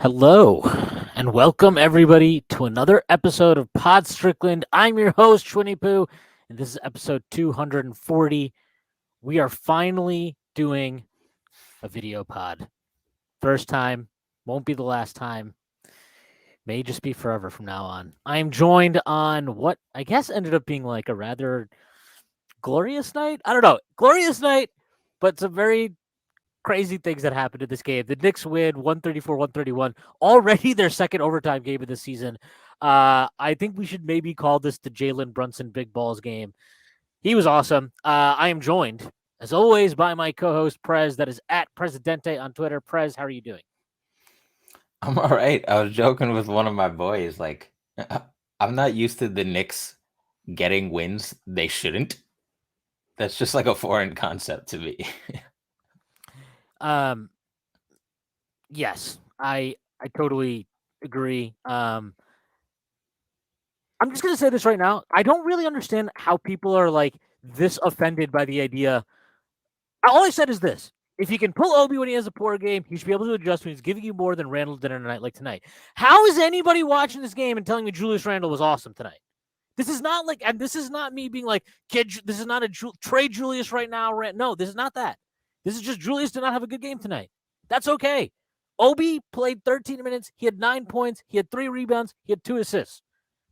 Hello, and welcome everybody to another episode of Pod Strickland. I'm your host, Schwinny Poo, and this is episode 240. We are finally doing a video pod. First time, won't be the last time, may just be forever from now on. I am joined on what I guess ended up being like a rather glorious night. I don't know, glorious night, but some very crazy things that happened in this game. The Knicks win 134-131, already their second overtime game of the season. I think we should maybe call this the Jalen Brunson Big Balls game. He was awesome. I am joined, as always, by my co-host, Prez, that is at Presidente on Twitter. Prez, how are you doing? I'm all right. I was joking with one of my boys. I'm not used to the Knicks getting wins they shouldn't. That's just like a foreign concept to me. Yes, I totally agree. I'm just gonna say this right now. I don't really understand how people are like this offended by the idea. All I said is this: if he can pull Obi when he has a poor game, he should be able to adjust when he's giving you more than Randall did on a night like tonight. How is anybody watching this game and telling me Julius Randle was awesome tonight? This is not like, and this is not me being like, kid, this is not a trade Julius right now. No, this is not that. This is just Julius did not have a good game tonight. That's okay. Obi played 13 minutes. He had 9 points. He had 3 rebounds. He had 2 assists.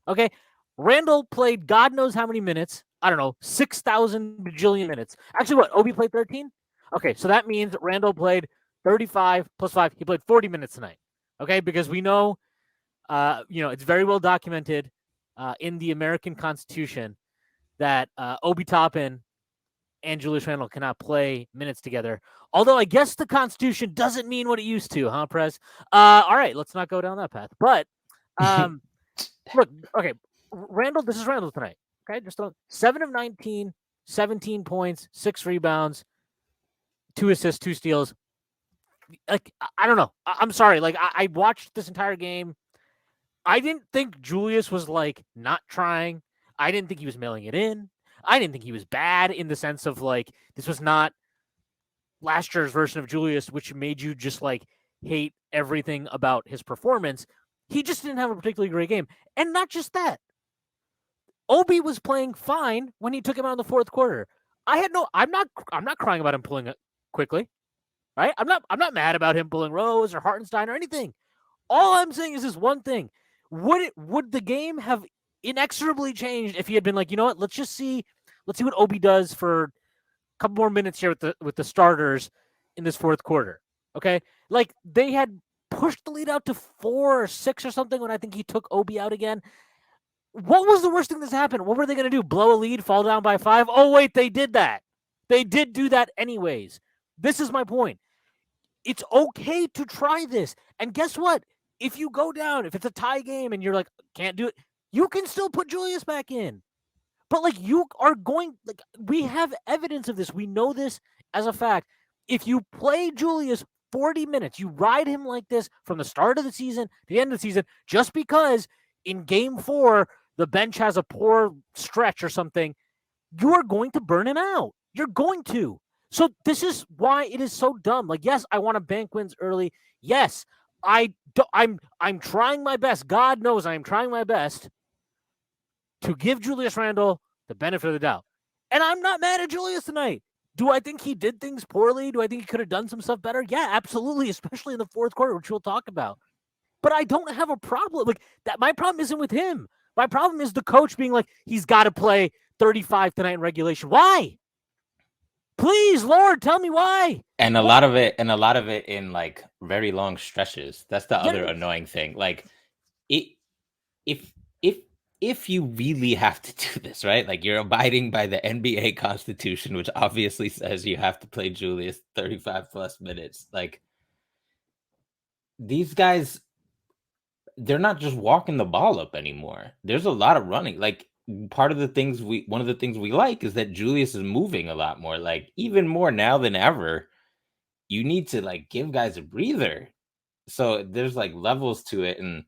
Okay. Randall played God knows how many minutes. I don't know, 6,000 bajillion minutes. Actually, what? Obi played 13? Okay, so that means Randall played 35 plus 5. He played 40 minutes tonight. Okay, because we know, it's very well documented in the American Constitution that Obi Toppin and Julius Randle cannot play minutes together. Although I guess the Constitution doesn't mean what it used to, huh, Prez? All right, let's not go down that path. But look, okay, Randall, this is Randall tonight. Okay, just 7 of 19, 17 points, 6 rebounds, 2 assists, 2 steals. Like, I don't know. I'm sorry. Like, I watched this entire game. I didn't think Julius was like not trying. I didn't think he was mailing it in. I didn't think he was bad in the sense of like this was not last year's version of Julius, which made you just like hate everything about his performance. He just didn't have a particularly great game. And not just that. Obi was playing fine when he took him out in the fourth quarter. I'm not crying about him pulling it quickly. Right? I'm not mad about him pulling Rose or Hartenstein or anything. All I'm saying is this one thing. Would the game have inexorably changed if he had been like, you know what, let's see what Obi does for a couple more minutes here with the starters in this fourth quarter. Okay? Like they had pushed the lead out to 4 or 6 or something when I think he took Obi out again. What was the worst thing that's happened? What were they going to do? Blow a lead, fall down by 5? Oh, wait, they did that. They did do that anyways. This is my point. It's okay to try this. And guess what? If you go down, if it's a tie game and you're like, can't do it, you can still put Julius back in. But like you are going, like we have evidence of this. We know this as a fact. If you play Julius 40 minutes, you ride him like this from the start of the season to the end of the season, just because in game 4, the bench has a poor stretch or something, you are going to burn him out. You're going to. So this is why it is so dumb. Like, yes, I want to bank wins early. Yes, I'm trying my best. God knows I am trying my best to give Julius Randle the benefit of the doubt. And I'm not mad at Julius tonight. Do I think he did things poorly? Do I think he could have done some stuff better? Yeah, absolutely, especially in the fourth quarter, which we'll talk about. But I don't have a problem. Like that, my problem isn't with him. My problem is the coach being like, he's got to play 35 tonight in regulation. Why? Please, Lord, tell me why. And a lot of it in like very long stretches. That's the other annoying thing. Like if you really have to do this, right? Like you're abiding by the NBA Constitution, which obviously says you have to play Julius 35 plus minutes. Like these guys, they're not just walking the ball up anymore. There's a lot of running. Like one of the things we like is that Julius is moving a lot more, like even more now than ever. You need to like give guys a breather. So there's like levels to it. And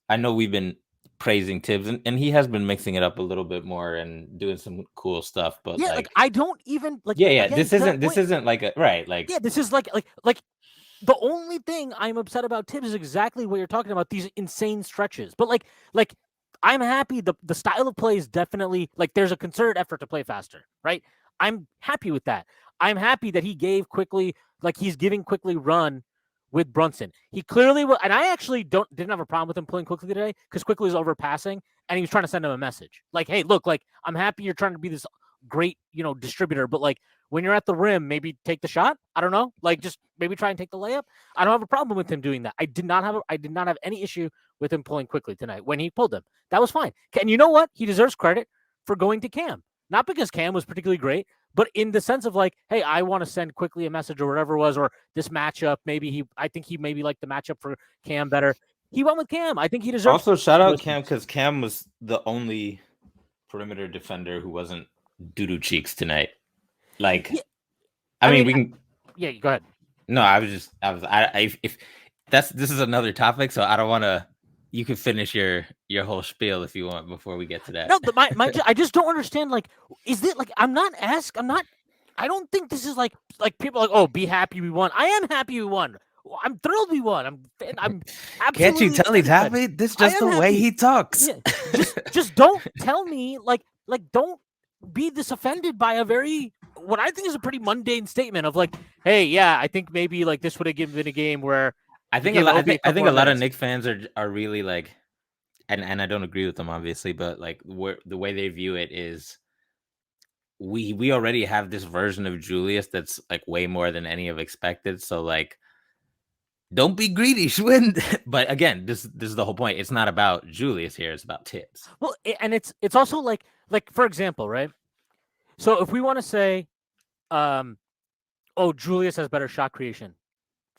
I know we've been praising Tibbs and he has been mixing it up a little bit more and doing some cool stuff. But I don't even like this isn't like a right. Like this is like the only thing I'm upset about Tibbs is exactly what you're talking about, these insane stretches. But like I'm happy the style of play is definitely like there's a concerted effort to play faster, right? I'm happy with that. I'm happy that he gave Quickly, like he's giving Quickly run with Brunson. He clearly will, and I actually didn't have a problem with him playing Quickly today because Quickly was overpassing and he was trying to send him a message. Like, hey, look, like I'm happy you're trying to be this great, distributor, but like when you're at the rim, maybe take the shot. I don't know. Like just maybe try and take the layup. I don't have a problem with him doing that. I did not have any issue with him pulling Quickly tonight when he pulled him. That was fine. And you know what? He deserves credit for going to Cam. Not because Cam was particularly great, but in the sense of like, hey, I want to send Quickly a message or whatever it was, or this matchup. I think he maybe liked the matchup for Cam better. He went with Cam. I think he deserves. Also, shout out Cam because Cam was the only perimeter defender who wasn't doo-doo cheeks tonight. Like, yeah, I mean, we can. Yeah, go ahead. No, if this is another topic, so I don't want to. You can finish your whole spiel if you want before we get to that. No, I just don't understand. Like, is it like I'm not. I don't think this is like people are like, oh, be happy we won. I am happy we won. I'm thrilled we won. I'm absolutely. Can't you tell he's happy? This is just the way he talks. Yeah. Just don't tell me like don't be this offended by a very what I think is a pretty mundane statement of like, hey, yeah, I think maybe like this would have been a game where I think a lot of Knicks fans are really like, and I don't agree with them obviously, but like the way they view it is. We already have this version of Julius that's like way more than any have expected. So like, don't be greedy, Schwinn. But again, this is the whole point. It's not about Julius here. It's about Tibbs. Well, and it's also like for example, right? So if we want to say, oh, Julius has better shot creation,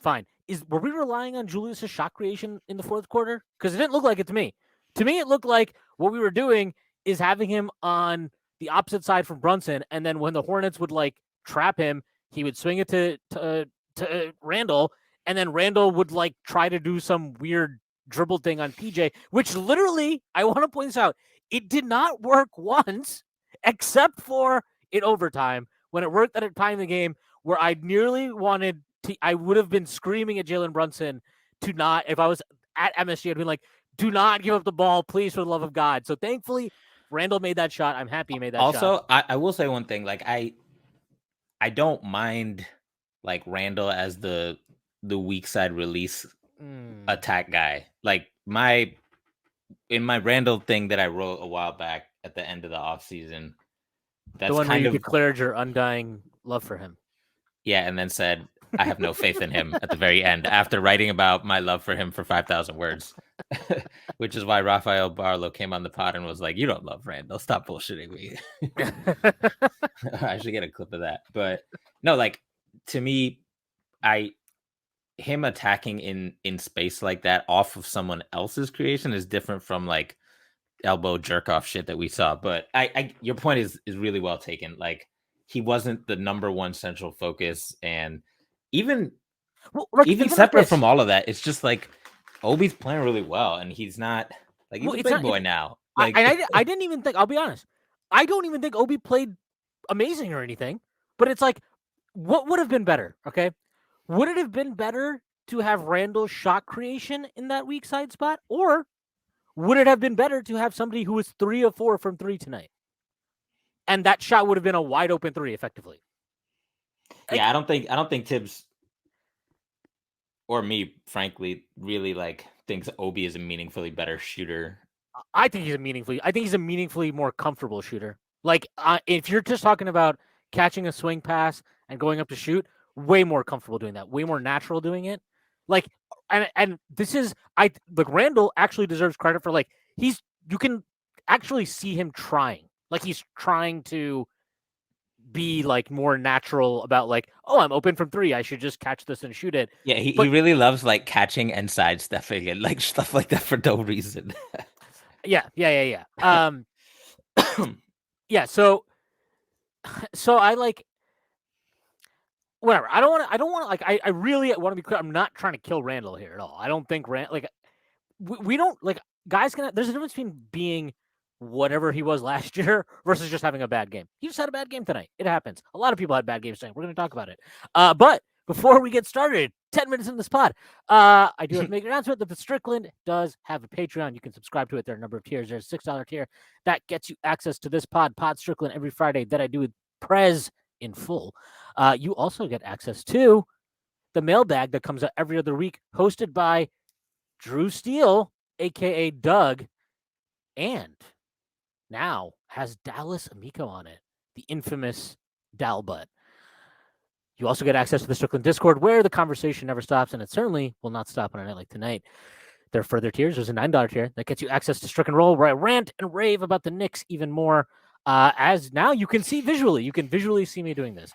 fine. Were we relying on Julius's shot creation in the fourth quarter? Because it didn't look like it to me. To me, it looked like what we were doing is having him on the opposite side from Brunson, and then when the Hornets would like trap him, he would swing it to Randall, and then Randall would like try to do some weird dribble thing on PJ, which literally, I want to point this out, it did not work once, except for in overtime when it worked at a time in the game where I nearly wanted to. I would have been screaming at Jalen Brunson to not, if I was at MSG, I'd be like, do not give up the ball, please, for the love of God. So thankfully, Randall made that shot. I'm happy he made that shot. Also, I will say one thing. Like, I don't mind, like, Randall as the weak side release attack guy. Like, in my Randall thing that I wrote a while back at the end of the offseason, that's the one where you declared your undying love for him. Yeah, and then said, I have no faith in him at the very end after writing about my love for him for 5,000 words, which is why Rafael Barlow came on the pod and was like, you don't love Randall. Stop bullshitting me. I should get a clip of that. But no, like, to me, him attacking in space like that off of someone else's creation is different from like elbow jerk off shit that we saw. But your point is really well taken. Like, he wasn't the number one central focus, and even separate from all of that, it's just like Obi's playing really well, and he's not like he's a big boy now. Like, I didn't even think. I'll be honest. I don't even think Obi played amazing or anything. But it's like, what would have been better? Okay, would it have been better to have Randall's shot creation in that weak side spot, or would it have been better to have somebody who was 3 of 4 from 3 tonight? And that shot would have been a wide open 3 effectively. Yeah, I don't think Tibbs or me, frankly, really like thinks Obi is a meaningfully better shooter. I think he's a meaningfully more comfortable shooter. Like, if you're just talking about catching a swing pass and going up to shoot, way more comfortable doing that, way more natural doing it. Like, and this is, like, Randall actually deserves credit for, like, you can actually see him trying. Like, he's trying to be like more natural about like, oh, I'm open from 3. I should just catch this and shoot it. Yeah, he really loves like catching and sidestepping and like stuff like that for no reason. Yeah. Yeah. So I like whatever. I don't want to like. I really want to be clear. I'm not trying to kill Randall here at all. I don't think we don't like guys can. There's a difference between being whatever he was last year versus just having a bad game. He just had a bad game tonight. It happens. A lot of people had bad games tonight. We're going to talk about it. But before we get started, 10 minutes in this pod. I do have to make an announcement that the Strickland does have a Patreon. You can subscribe to it. There are a number of tiers. There's a $6 tier that gets you access to this pod Strickland, every Friday that I do with Prez in full. You also get access to the mailbag that comes out every other week, hosted by Drew Steele, aka Doug, and now has Dallas Amico on it, the infamous Dalbutt. You also get access to the Strickland Discord, where the conversation never stops, and it certainly will not stop on a night like tonight. There are further tiers. There's a $9 tier that gets you access to Strickland Roll, where I rant and rave about the Knicks even more. As now you can see visually. You can visually see me doing this.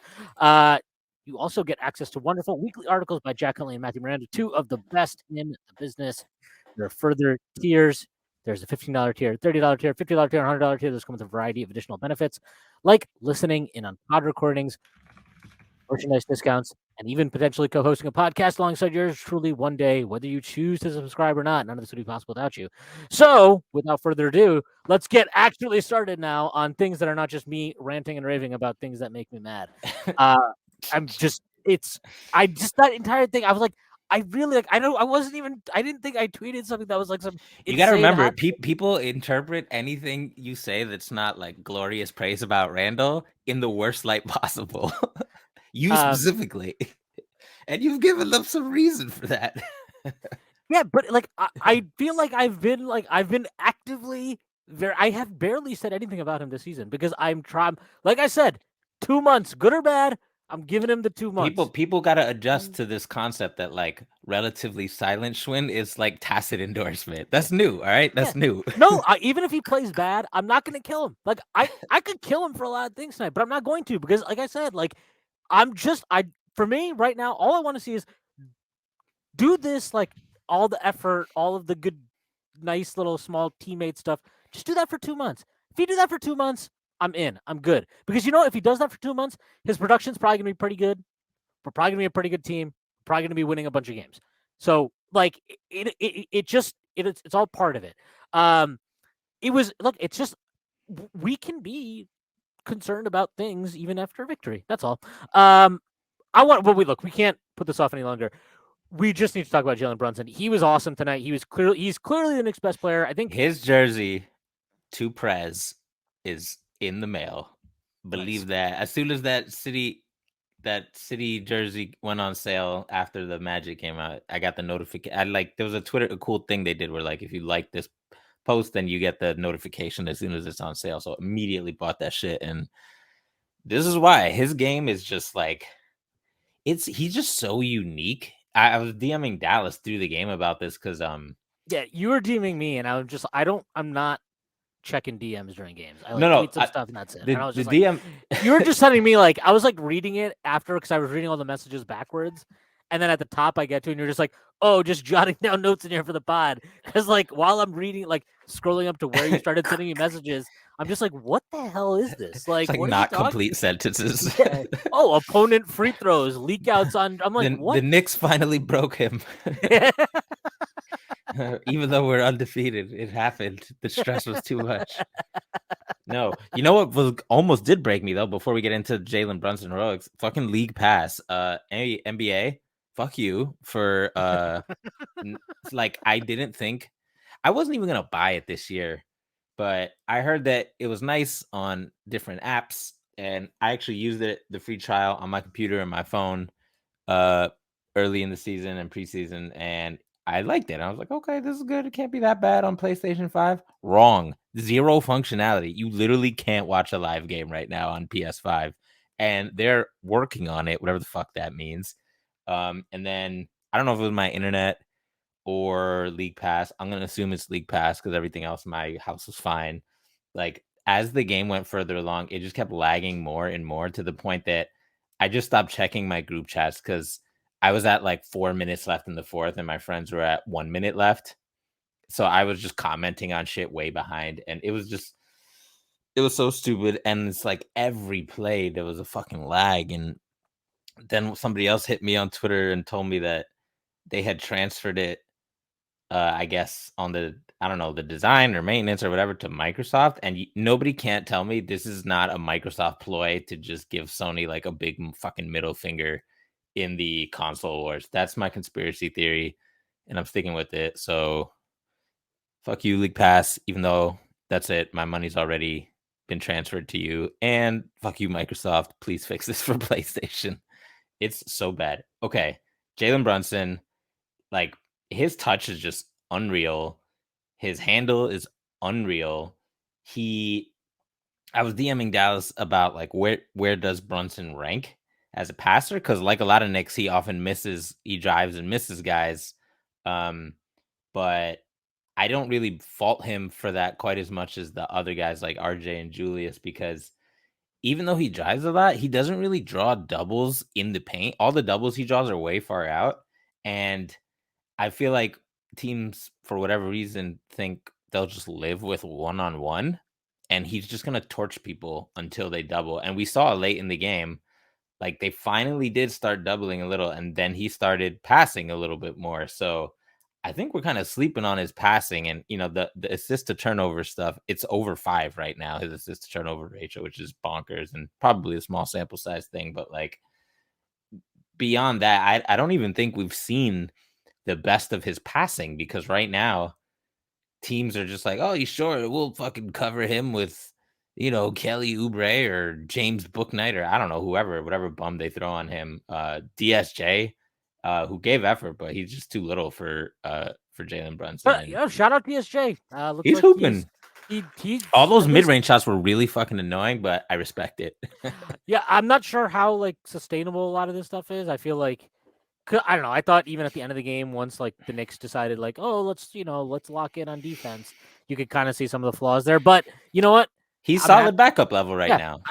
You also get access to wonderful weekly articles by Jack Huntley and Matthew Miranda, two of the best in the business. There are further tiers. There's a $15 tier, $30 tier, $50 tier, $100 tier. Those come with a variety of additional benefits, like listening in on pod recordings, merchandise discounts, and even potentially co-hosting a podcast alongside yours truly one day, whether you choose to subscribe or not. None of this would be possible without you. So, without further ado, let's get actually started now on things that are not just me ranting and raving about things that make me mad. That entire thing, I was like, I didn't think I tweeted something that was like some. You got to remember, people interpret anything you say that's not like glorious praise about Randall in the worst light possible. You specifically, and you've given them some reason for that. Yeah, but like I feel like I've been actively I have barely said anything about him this season because I'm trying. Like I said, 2 months, good or bad, I'm giving him the 2 months. People got to adjust to this concept that like relatively silent Schwinn is like tacit endorsement. That's new, all right? That's new. No, even if he plays bad, I'm not going to kill him. Like I could kill him for a lot of things tonight, but I'm not going to because, like I said, like for me right now, all I want to see is do this, like all the effort, all of the good, nice little small teammate stuff. Just do that for 2 months. If you do that for 2 months, I'm in. I'm good. Because if he does that for 2 months, his production's probably going to be pretty good. We're probably going to be a pretty good team. Probably going to be winning a bunch of games. So, like, it's all part of it. It's just, we can be concerned about things even after victory. That's all. We can't put this off any longer. We just need to talk about Jalen Brunson. He was awesome tonight. He's clearly the Knicks' best player. I think his jersey to Prez is in the mail. Believe that. As soon as that city jersey went on sale after the Magic came out, I got the notification. There was a cool thing they did where like if you like this post, then you get the notification as soon as it's on sale. So immediately bought that shit, and this is why his game is just like he's just so unique. I was DMing Dallas through the game about this because you were DMing me, and I'm not checking DMs during games. I tweet some stuff and that's it. And I was just DM you were just sending me like I was like reading it after because I was reading all the messages backwards, and then at the top I get to and you're just like, oh, just jotting down notes in here for the pod because like while I'm reading, like scrolling up to where you started sending me messages, I'm just like, what the hell is this? Like, it's like not complete sentences. Yeah. Oh, opponent free throws, leak outs on. I'm like, what? The Knicks finally broke him. Even though we're undefeated, it happened. The stress was too much. No, you know what almost did break me though. Before we get into Jalen Brunson heroics, fucking league pass. NBA, fuck you for like I didn't think I wasn't even gonna buy it this year, but I heard that it was nice on different apps, and I actually used the free trial on my computer and my phone early in the season and preseason, and I liked it. I was like, okay, this is good. It can't be that bad on PlayStation 5. Wrong. Zero functionality. You literally can't watch a live game right now on PS5, and they're working on it, whatever the fuck that means. And then I don't know if it was my internet or League Pass. I'm going to assume it's League Pass because everything else in my house was fine. Like, as the game went further along, it just kept lagging more and more to the point that I just stopped checking my group chats because I was at like 4 minutes left in the fourth and my friends were at 1 minute left. So I was just commenting on shit way behind, and it was so stupid. And it's like every play there was a fucking lag. And then somebody else hit me on Twitter and told me that they had transferred it, I guess on the design or maintenance or whatever to Microsoft. And nobody can't tell me this is not a Microsoft ploy to just give Sony like a big fucking middle finger in the console wars. That's my conspiracy theory, and I'm sticking with it. So fuck you, League Pass, even though that's it. My money's already been transferred to you. And fuck you, Microsoft. Please fix this for PlayStation. It's so bad. Okay. Jalen Brunson, like his touch is just unreal. His handle is unreal. I was DMing Dallas about like where does Brunson rank as a passer? Because like a lot of Knicks, he often he drives and misses guys. But I don't really fault him for that quite as much as the other guys like RJ and Julius, because even though he drives a lot, he doesn't really draw doubles in the paint. All the doubles he draws are way far out. And I feel like teams, for whatever reason, think they'll just live with one-on-one, and he's just going to torch people until they double. And we saw late in the game, like they finally did start doubling a little, and then he started passing a little bit more. So I think we're kind of sleeping on his passing, and the assist to turnover stuff. It's over 5 right now, his assist to turnover ratio, which is bonkers and probably a small sample size thing. But like beyond that, I don't even think we've seen the best of his passing, because right now teams are just like, oh, you sure? We'll fucking cover him with, Kelly Oubre or James Bouknight, or I don't know, whatever bum they throw on him. DSJ, who gave effort, but he's just too little for Jalen Brunson. But shout out DSJ. Looks he's like hooping. He's all those mid-range shots were really fucking annoying, but I respect it. Yeah, I'm not sure how like sustainable a lot of this stuff is. I feel like I don't know. I thought even at the end of the game, once like the Knicks decided like, oh, let's lock in on defense, you could kind of see some of the flaws there. But you know what? He's solid backup level right now,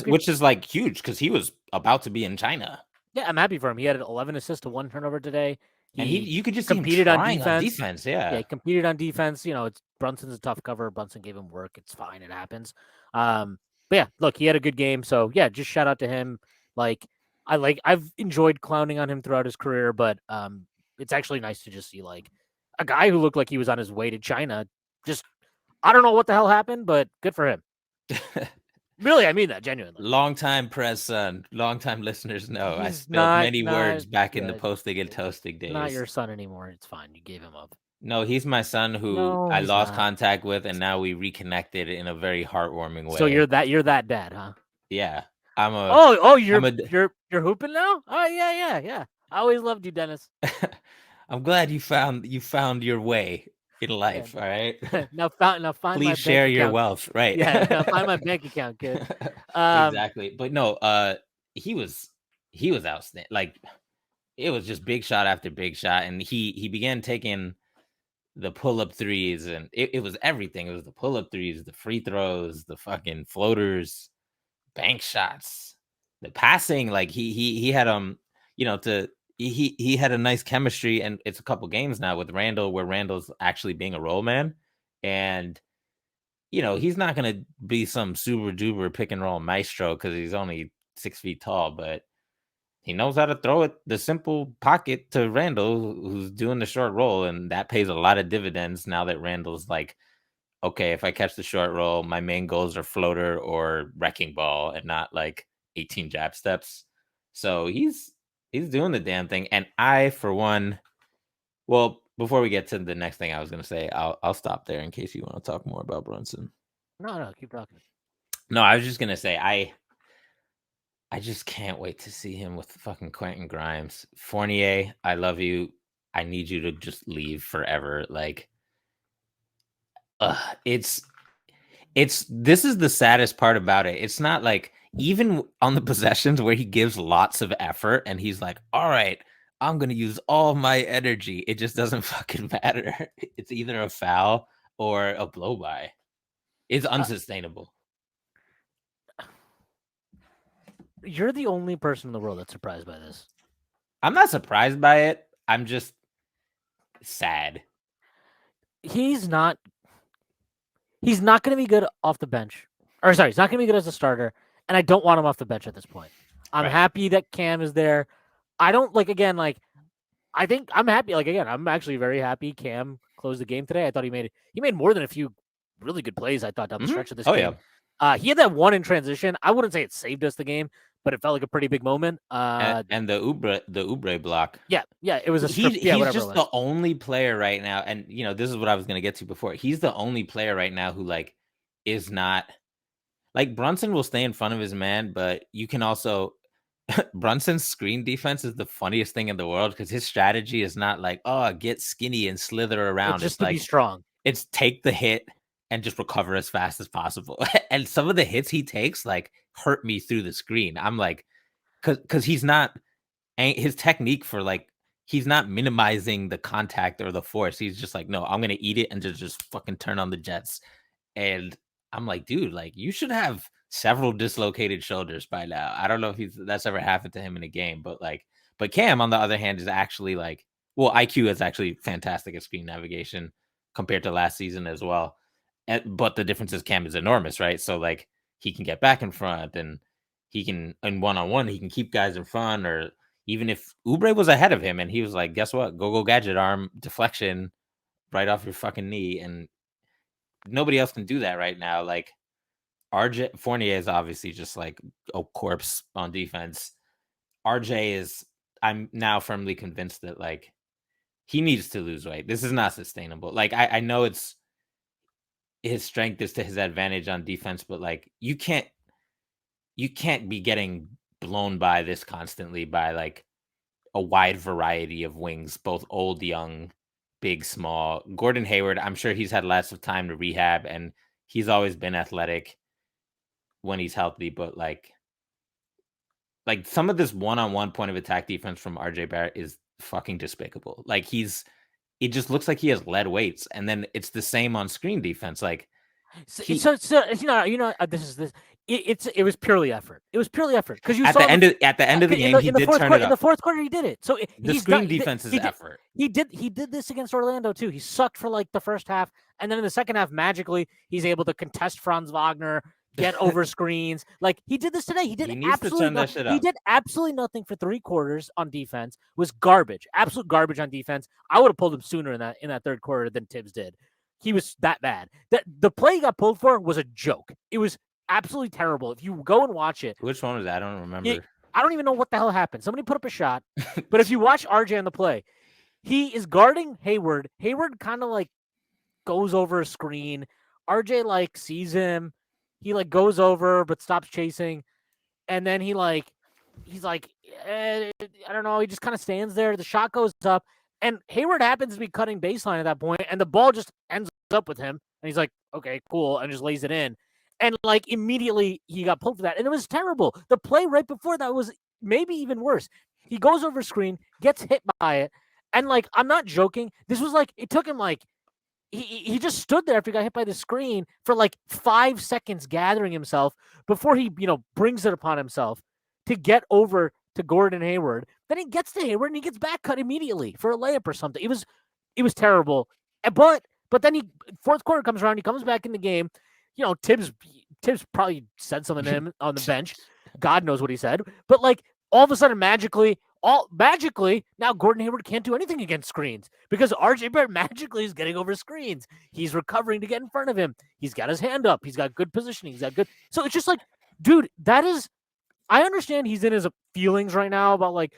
which is like huge, because he was about to be in China. Yeah, I'm happy for him. He had 11 assists to 1 turnover today. You could just competed see him on defense. Yeah, he competed on defense. It's Brunson's a tough cover. Brunson gave him work. It's fine. It happens. But yeah, look, he had a good game. So yeah, just shout out to him. I've enjoyed clowning on him throughout his career, but it's actually nice to just see like a guy who looked like he was on his way to China. Just I don't know what the hell happened, but good for him. Really, I mean that genuinely. Long-time press son, long-time listeners know I spilled many words back in the posting and toasting days. Not your son anymore. It's fine. You gave him up. No, he's my son who I lost contact with, and now we reconnected in a very heartwarming way. So you're that dad, huh? Yeah, you're hooping now? Oh yeah. I always loved you, Dennis. I'm glad you found your way in life. Yeah. All right. now find Please my share bank your account. wealth. Right. Yeah. Now find my bank account, kid. Exactly. But no, he was outstanding. Like it was just big shot after big shot, and he began taking the pull-up threes, and it was everything. It was the pull-up threes, the free throws, the fucking floaters, bank shots, the passing. Like he had he had a nice chemistry, and it's a couple games now with Randall where Randall's actually being a role man, and he's not gonna be some super duper pick and roll maestro because he's only 6 feet tall, but he knows how to throw it the simple pocket to Randall, who's doing the short roll, and that pays a lot of dividends now that Randall's like, okay, if I catch the short roll, my main goals are floater or wrecking ball and not like 18 jab steps. So he's doing the damn thing. And I, for one, well, before we get to the next thing I was going to say, I'll stop there in case you want to talk more about Brunson. No, keep talking. No, I was just going to say, I just can't wait to see him with fucking Quentin Grimes. Fournier, I love you. I need you to just leave forever. Like, this is the saddest part about it. It's not like, even on the possessions where he gives lots of effort and he's like, all right, I'm going to use all my energy, it just doesn't fucking matter. It's either a foul or a blow by. It's unsustainable. You're the only person in the world that's surprised by this. I'm not surprised by it. I'm just sad. He's not going to be good off the bench. Or sorry, he's not going to be good as a starter, and I don't want him off the bench at this point. I'm happy that Cam is there. I don't I think I'm happy. I'm actually very happy Cam closed the game today. I thought he made more than a few really good plays, I thought, down the stretch of this game. Yeah. He had that one in transition. I wouldn't say it saved us the game, but it felt like a pretty big moment. And the Ubre block. Yeah, it was a strip. He's Yeah, whatever it just was. the only player right now, and this is what I was gonna get to before. He's the only player right now who like is not like Brunson will stay in front of his man, but you can also Brunson's screen defense is the funniest thing in the world because his strategy is not like, oh, get skinny and slither around. It's just It's to be like strong. it's take the hit and just recover as fast as possible. And some of the hits he takes like hurt me through the screen. I'm like, because he's not his technique for like he's not minimizing the contact or the force. He's just like, no, I'm gonna eat it and just fucking turn on the jets. And I'm like, dude, like you should have several dislocated shoulders by now. I don't know if that's ever happened to him in a game, but Cam on the other hand is actually like, well, IQ is actually fantastic at screen navigation compared to last season as well. But the difference is Cam is enormous, right? So like he can get back in front and he can in one-on-one, he can keep guys in front, or even if Ubre was ahead of him and he was like, guess what? Go gadget arm deflection right off your fucking knee. And nobody else can do that right now. Like RJ Fournier is obviously just like a corpse on defense. RJ is I'm now firmly convinced that like he needs to lose weight. This is not sustainable. Like I know it's his strength is to his advantage on defense, but like you can't be getting blown by this constantly by like a wide variety of wings, both old, young, big, small. Gordon Hayward, I'm sure he's had lots of time to rehab and he's always been athletic when he's healthy, but like some of this one-on-one point of attack defense from RJ Barrett is fucking despicable. Like it just looks like he has lead weights, and then it's the same on screen defense. Like So this is this. It was purely effort. It was purely effort because you at saw the end of the game, he did turn it in the up. fourth quarter he did it. So The screen defense is effort. He did this against Orlando too. He sucked for like the first half, and then in the second half, magically he's able to contest Franz Wagner, get over screens. Like he did this today. He did He did absolutely nothing for 3 quarters on defense. Was garbage, absolute garbage on defense. I would have pulled him sooner in that third quarter than Tibbs did. He was that bad. That the play he got pulled for was a joke. It was absolutely terrible. If you go and watch it, which one was that? I don't remember. I don't even know what the hell happened. Somebody put up a shot, but if you watch RJ on the play, he is guarding Hayward. Hayward kind of like goes over a screen. RJ like sees him. He like goes over but stops chasing, and then he's like, I don't know. He just kind of stands there. The shot goes up. And Hayward happens to be cutting baseline at that point, and the ball just ends up with him. And he's like, okay, cool, and just lays it in. And, like, immediately he got pulled for that. And it was terrible. The play right before that was maybe even worse. He goes over screen, gets hit by it. And, like, I'm not joking. This was, like, it took him, like, he just stood there after he got hit by the screen for, like, 5 seconds gathering himself before he, brings it upon himself to get over to Gordon Hayward. Then he gets to Hayward and he gets back cut immediately for a layup or something. It was terrible. But then fourth quarter comes around, he comes back in the game. Tibbs probably said something to him on the bench. God knows what he said. But like all of a sudden, magically, now Gordon Hayward can't do anything against screens because RJ Barrett magically is getting over screens. He's recovering to get in front of him. He's got his hand up. He's got good positioning. He's got good. So it's just like, dude, I understand he's in his feelings right now about like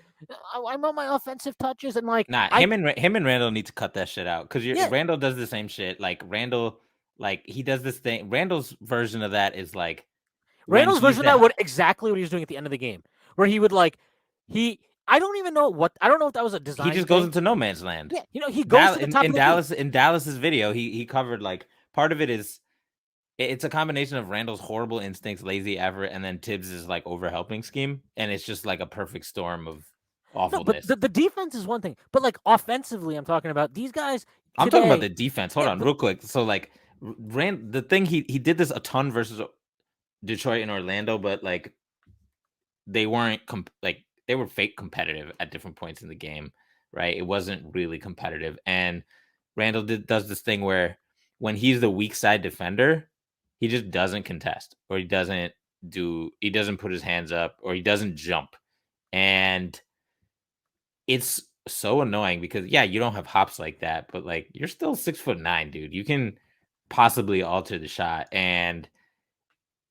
I want my offensive touches and like him and Randall need to cut that shit out because Randall does the same shit. Like Randall, like he does this thing. Randall's version of that is like Randall's version of that exactly what he was doing at the end of the game, where he would like I don't know if that was a design. He just goes into no man's land. Yeah, he goes to the top in of the Dallas. game. In Dallas's video, he covered like part of it is. It's a combination of Randall's horrible instincts, lazy effort, and then Tibbs' like overhelping scheme, and it's just like a perfect storm of awfulness. No, but the defense is one thing, but like offensively, I'm talking about these guys. I'm talking about the defense. Hold on, real quick. So like, the thing he did this a ton versus Detroit and Orlando, but like they weren't they were fake competitive at different points in the game, right? It wasn't really competitive, and Randall does this thing where when he's the weak side defender, he just doesn't contest, or he doesn't put his hands up, or he doesn't jump. And it's so annoying because you don't have hops like that, but like you're still 6'9", dude. You can possibly alter the shot. And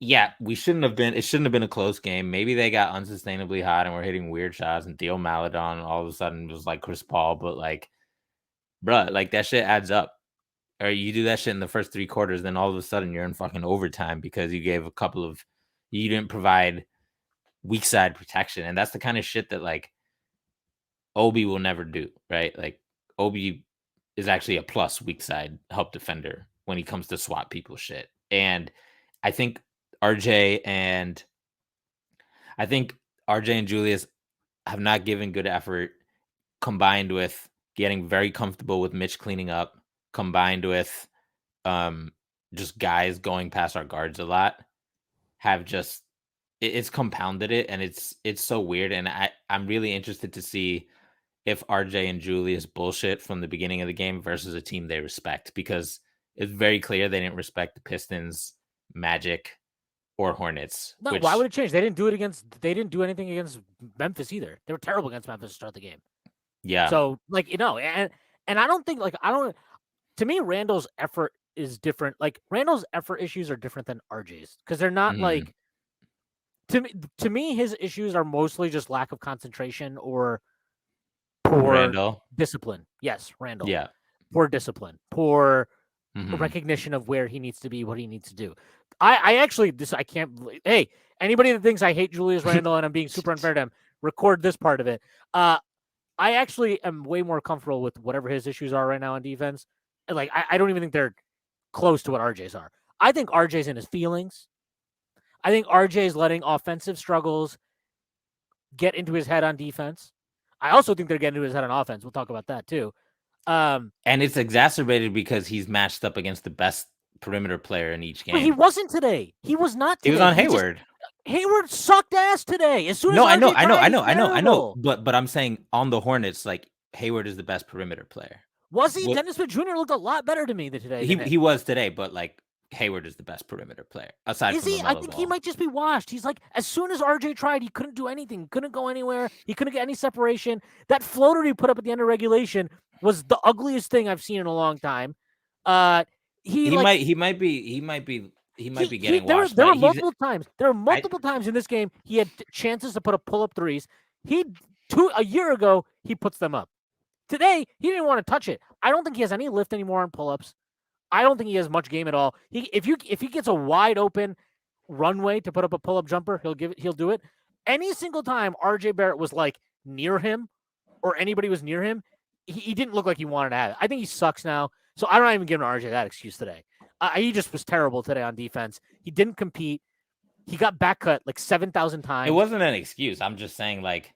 Yeah, we shouldn't have been. It shouldn't have been a close game. Maybe they got unsustainably hot and were hitting weird shots, and Theo Maladon all of a sudden was like Chris Paul. But like, bruh, like that shit adds up. Or you do that shit in the first 3 quarters, then all of a sudden you're in fucking overtime because you gave you didn't provide weak side protection, and that's the kind of shit that like Obi will never do, right? Like Obi is actually a plus weak side help defender when he comes to swap people shit. And I think RJ and I think RJ and Julius have not given good effort, combined with getting very comfortable with Mitch cleaning up, combined with just guys going past our guards a lot, have just it's compounded it, and it's so weird. And I'm really interested to see if RJ and Julius bullshit from the beginning of the game versus a team they respect, because it's very clear they didn't respect the Pistons, Magic, or Hornets. No, why would it change? They didn't do anything against Memphis either. They were terrible against Memphis to start the game. Yeah. So like, and I don't think to me, Randall's effort is different. Like Randall's effort issues are different than RJ's because they're not like to me, his issues are mostly just lack of concentration or poor discipline. Yes, Randall. Yeah. Poor discipline, poor recognition of where he needs to be, what he needs to do. I can't believe. Hey, anybody that thinks I hate Julius Randle and I'm being super unfair to him, record this part of it. I actually am way more comfortable with whatever his issues are right now on defense. Like, I don't even think they're close to what RJ's are. I think RJ's in his feelings. I think RJ's letting offensive struggles get into his head on defense. I also think they're getting into his head on offense. We'll talk about that too. And it's exacerbated because he's matched up against the best perimeter player in each game. But he wasn't today. He was not today. He was on Hayward. Hayward sucked ass today. As soon as I know. But I'm saying on the Hornets, like Hayward is the best perimeter player. Was he? Dennis Smith Jr. looked a lot better to me than today. He was today, but like Hayward is the best perimeter player aside from I think he might just be washed. He's like, as soon as RJ tried, he couldn't do anything. He couldn't go anywhere. He couldn't get any separation. That floater he put up at the end of regulation was the ugliest thing I've seen in a long time. He might be getting washed. There were multiple times. There were multiple times in this game he had chances to put up pull-up threes. A year ago he puts them up. Today he didn't want to touch it. I don't think he has any lift anymore on pull-ups. I don't think he has much game at all. If he gets a wide open runway to put up a pull-up jumper, he'll do it. Any single time RJ Barrett was like near him or anybody was near him, he didn't look like he wanted to have it. I think he sucks now. So I'm not even giving RJ that excuse today. He just was terrible today on defense. He didn't compete. He got back cut like 7,000 times. It wasn't an excuse. I'm just saying, like,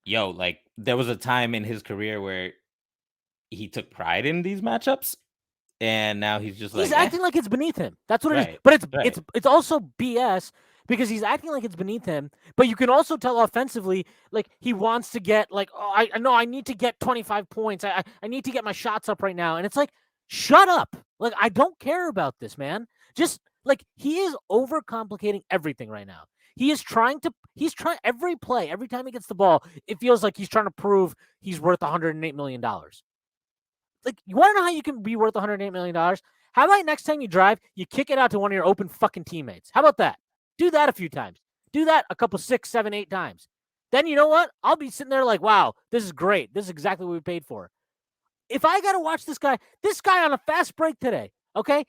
like there was a time in his career where he took pride in these matchups, and now he's just like acting like it's beneath him. That's what it is. But it's also BS because he's acting like it's beneath him. But you can also tell offensively, like he wants to get like, I need to get 25 points. I need to get my shots up right now. And it's like, shut up. Like, I don't care about this, man. Just like he is overcomplicating everything right now. He's trying every play, every time he gets the ball, it feels like he's trying to prove he's worth $108 million. Like, you want to know how you can be worth $108 million? How about next time you drive, you kick it out to one of your open fucking teammates? How about that? Do that a few times. Do that a couple 6, 7, 8 times. Then you know what? I'll be sitting there like, wow, this is great. This is exactly what we paid for. If I got to watch this guy on a fast break today, okay?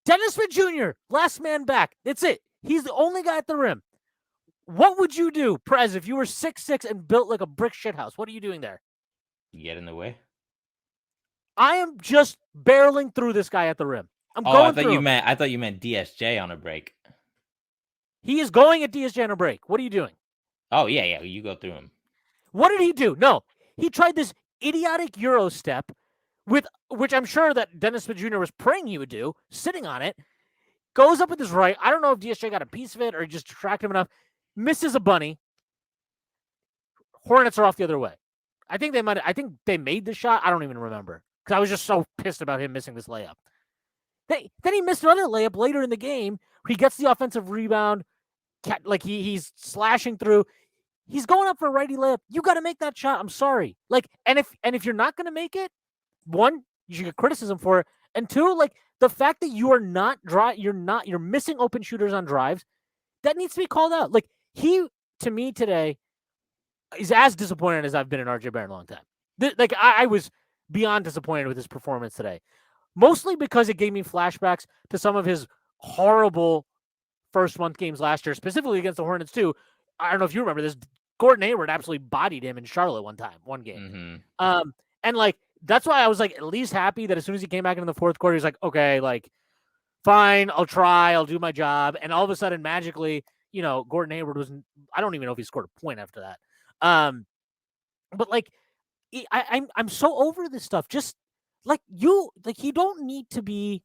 Dennis Smith Jr., last man back. That's it. He's the only guy at the rim. What would you do, Prez, if you were 6'6" and built like a brick shithouse? What are you doing there? You get in the way. I am just barreling through this guy at the rim. I thought you meant DSJ on a break. He is going at DSJ on a break. What are you doing? Oh, yeah. You go through him. What did he do? No, he tried this idiotic Euro step, which I'm sure that Dennis Smith Jr. was praying he would do, sitting on it, goes up with his right. I don't know if DSJ got a piece of it or just distracted him enough. Misses a bunny. Hornets are off the other way. I think they made the shot. I don't even remember because I was just so pissed about him missing this layup. Then he missed another layup later in the game. He gets the offensive rebound. Like he's slashing through. He's going up for a righty layup. You got to make that shot. I'm sorry. Like, and if you're not going to make it, one, you should get criticism for it. And two, like, The fact that you are not you're missing open shooters on drives, that needs to be called out. Like he, to me today, is as disappointed as I've been in RJ Barrett in a long time. Like I was beyond disappointed with his performance today, mostly because it gave me flashbacks to some of his horrible first month games last year, specifically against the Hornets too. I don't know if you remember this. Gordon Hayward absolutely bodied him in Charlotte one game. And like that's why I was like at least happy that as soon as he came back into the fourth quarter, he's like, okay, like fine, I'll try, I'll do my job. And all of a sudden, magically, Gordon Hayward was, I don't even know if he scored a point after that. But like, I'm so over this stuff. Just like you don't need to be.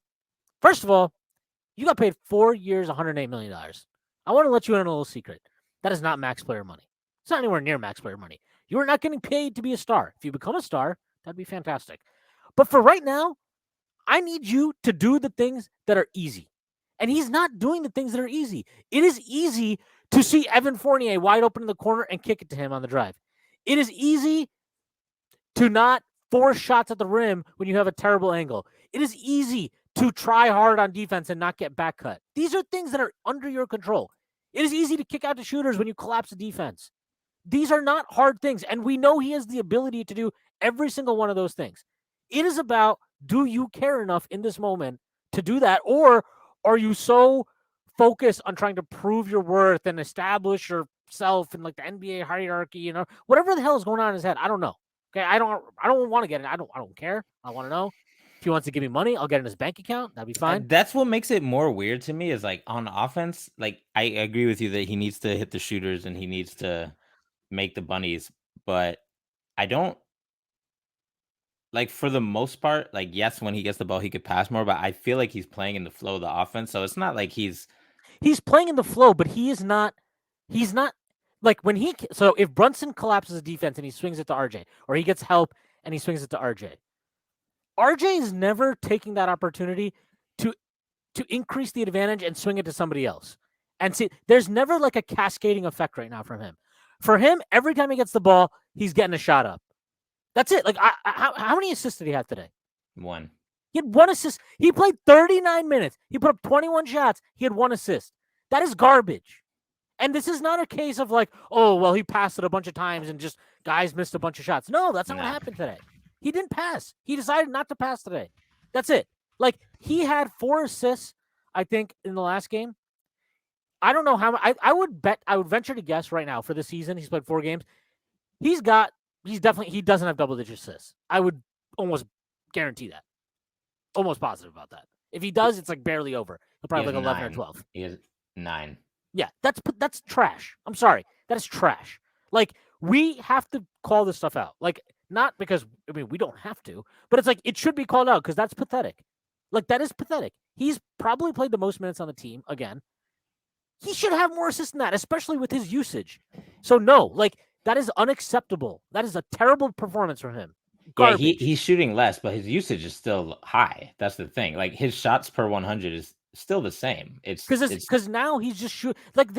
First of all, you got paid 4 years, $108 million. I want to let you in on a little secret. That is not max player money. It's not anywhere near max player money. You are not getting paid to be a star. If you become a star, that'd be fantastic. But for right now, I need you to do the things that are easy. And he's not doing the things that are easy. It is easy to see Evan Fournier wide open in the corner and kick it to him on the drive. It is easy to not force shots at the rim when you have a terrible angle. It is easy to try hard on defense and not get back cut. These are things that are under your control. It is easy to kick out to shooters when you collapse the defense. These are not hard things, and we know he has the ability to do every single one of those things. It is about, do you care enough in this moment to do that, or are you so focused on trying to prove your worth and establish yourself in like the NBA hierarchy, whatever the hell is going on in his head? I don't know. Okay, I don't want to get it. I don't care. I want to know. If he wants to give me money, I'll get in his bank account. That'd be fine. That's what makes it more weird to me is like on offense, like I agree with you that he needs to hit the shooters and he needs to make the bunnies, but I don't like for the most part, like yes, when he gets the ball, he could pass more, but I feel like he's playing in the flow of the offense. So it's not like he's playing in the flow, but he's not like so if Brunson collapses the defense and he swings it to RJ, or he gets help and he swings it to RJ is never taking that opportunity to increase the advantage and swing it to somebody else. And see, there's never like a cascading effect right now from him. For him, every time he gets the ball, he's getting a shot up. That's it. Like, how many assists did he have today? 1. He had 1 assist. He played 39 minutes. He put up 21 shots. He had 1 assist. That is garbage. And this is not a case of like, oh, well, he passed it a bunch of times and just guys missed a bunch of shots. No, that's not what happened today. He didn't pass. He decided not to pass today. That's it. Like, he had 4 assists, I think, in the last game. I don't know how. I would venture to guess right now for the season, he's played 4 games. He doesn't have double-digit assists. I would almost guarantee that. Almost positive about that. If he does, it's like barely over. He'll probably like 11 or 12. He has 9. Yeah, that's trash. I'm sorry. That is trash. Like, we have to call this stuff out. Like, not because, we don't have to, but it's like, it should be called out because that's pathetic. Like, that is pathetic. He's probably played the most minutes on the team, again. He should have more assists than that, especially with his usage. So, no, like, that is unacceptable. That is a terrible performance from him. Garbage. Yeah, he's shooting less, but his usage is still high. That's the thing. Like, his shots per 100 is still the same. It's because now he's just shooting. Like,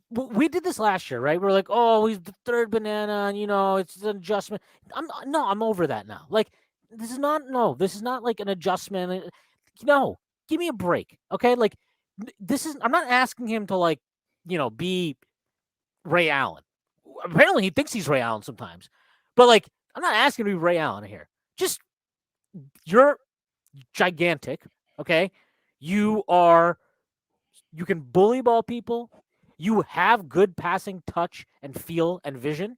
we did this last year, right? We're like, oh, he's the third banana, and it's an adjustment. I'm over that now. Like, this is not like an adjustment. No, give me a break, okay? Like, I'm not asking him to like, be Ray Allen. Apparently, he thinks he's Ray Allen sometimes, but like, I'm not asking him to be Ray Allen here. Just, you're gigantic, okay? You can bully ball people. You have good passing touch and feel and vision,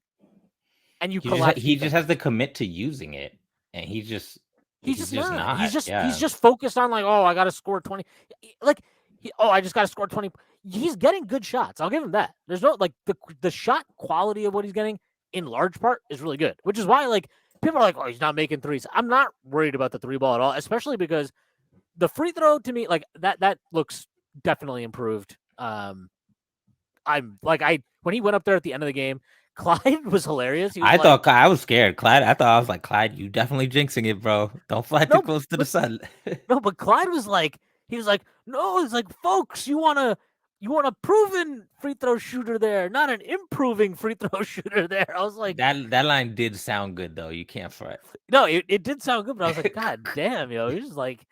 and he just has to commit to using it, and he's just not. He's just focused on like, oh, I got to score 20. Like, I just got to score 20. He's getting good shots. I'll give him that. There's no like the shot quality of what he's getting in large part is really good, which is why like people are like, oh, he's not making threes. I'm not worried about the 3 ball at all, especially because the free throw to me, like that looks definitely improved. When he went up there at the end of the game, Clyde was hilarious. I thought I was scared. Clyde, I was like, Clyde, you definitely jinxing it, bro. Don't fly too close to the sun. No, but Clyde was like, no, it's like, folks, you want a proven free throw shooter there, not an improving free throw shooter there. I was like, that line did sound good though. You can't front. No, it did sound good, but I was like, God damn, yo, he's just like,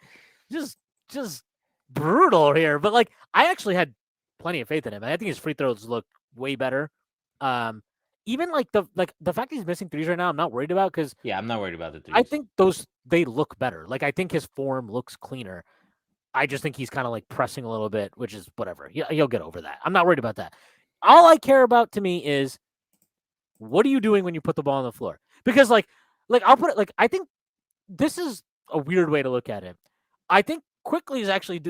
just just brutal here. But like, I actually had plenty of faith in him. I think his free throws look way better. Even like the fact he's missing threes right now, I'm not worried about because Yeah, I'm not worried about the I threes. think they look better. Like I think his form looks cleaner. I just think he's kind of like pressing a little bit, which is whatever. He'll get over that. I'm not worried about that. All I care about to me is what are you doing when you put the ball on the floor? Because like I'll put it like I think this is a weird way to look at it. I think Quickly is actually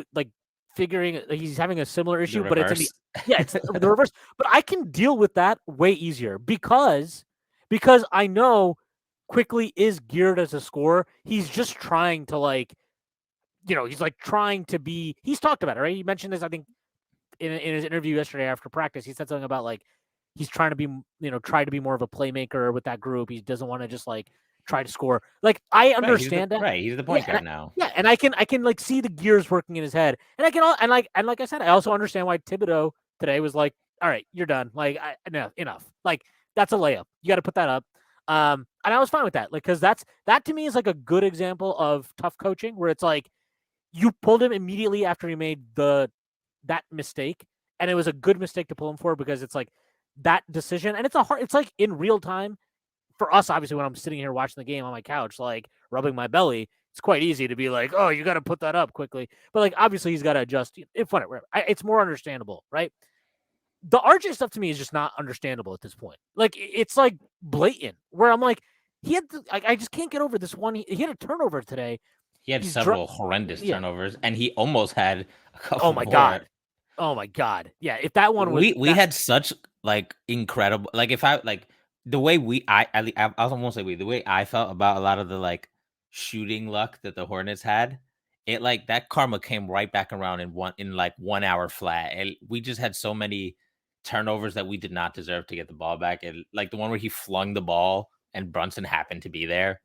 figuring he's having a similar The issue, but it's in the reverse. it's the reverse. But I can deal with that way easier because I know Quickly is geared as a scorer. He's just trying to he's like trying to be. He's talked about it, right? He mentioned this, I think, in his interview yesterday after practice. He said something about like he's trying to be, try to be more of a playmaker with that group. He doesn't want to just like try to score. Like I understand that. Right. He's the Yeah, point guard now. yeah, and I can like see the gears working in his head, and I can and like I said, I also understand why Thibodeau today was like, all right, you're done. Like enough. Like that's a layup. You got to put that up. And I was fine with that, like because that to me is like a good example of tough coaching where it's like you pulled him immediately after he made that mistake, and it was a good mistake to pull him for because it's like that decision, and it's like in real time for us. Obviously, when I'm sitting here watching the game on my couch, like rubbing my belly, it's quite easy to be like, oh, you got to put that up quickly. But like obviously, he's got to adjust. If whatever, it's more understandable, right? The RJ stuff to me is just not understandable at this point. Like it's like blatant. Where I'm like, I just can't get over this one. He had a turnover today. He had several horrendous Yeah. turnovers, and he almost had a Oh couple my more. god. Oh my god. Yeah. If that one was We had such like incredible, like if I like the way I also won't say the way I felt about a lot of the like shooting luck that the Hornets had. It like that karma came right back around in like 1 hour flat, and we just had so many turnovers that we did not deserve to get the ball back. And like the one where he flung the ball and Brunson happened to be there.